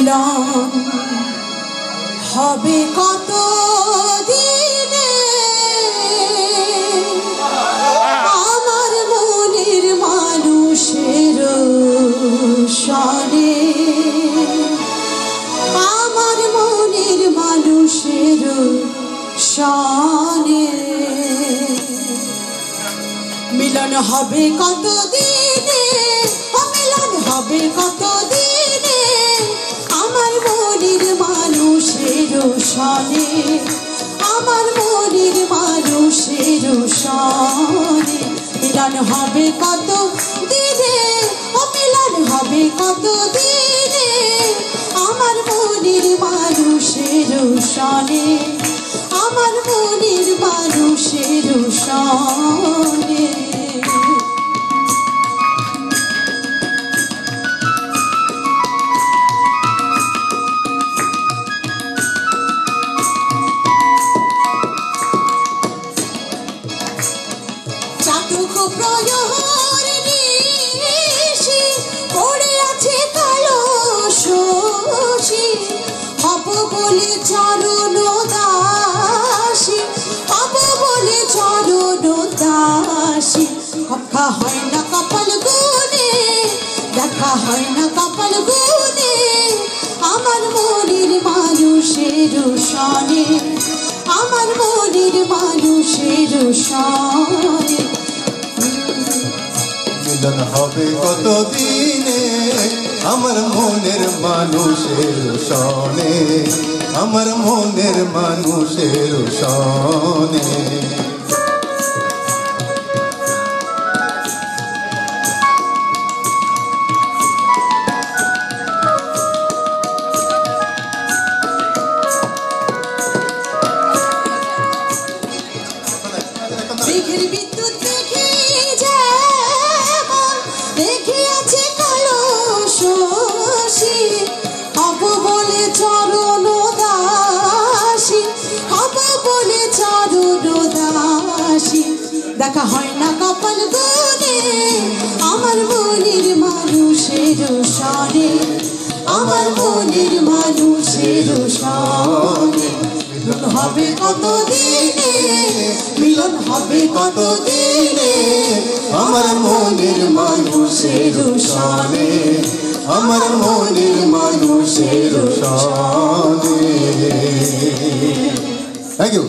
মিলন হবে কত দিনে আমার মনের মানুষের সনে আমার মনের মানুষের সনে মিলন হবে কত দিনে মিলন হবে কত দিনে আমার মনের মানুষের সনে আমার মনের মানুষের সনে মিলন হবে কত দিনে মিলন হবে কত দিনে আমার মনের মানুষের সনে আমার মনের মানুষের সনে প্রয়র নিশি পড়ে আছে কালো শশী হব বলে চরণ দাসী হব বলে চরণ দাসী কথা হয় না কপাল গুনে দেখা হয় না কপাল গুনে আমার মনের মানুষের সনে আমার মনের মানুষের সনে মিলন হবে কত দিনে আমার মনের মানুষের সনে আমার মনের মানুষের সনে বিদ্যুৎ দেখে যেমন দেখে আছে কালো শশী হব বলে চরণ দাসী হব বলে চরণ দাসী দেখা হয় না কপাল গুনে আমার মনের মানুষের সনে আমার মনের মানুষের সনে মিলন হবে কত দিনে মিলন হবে কত দিনে আমার মনের মানুষের সনে আমার মনের মানুষের সনে। Thank you.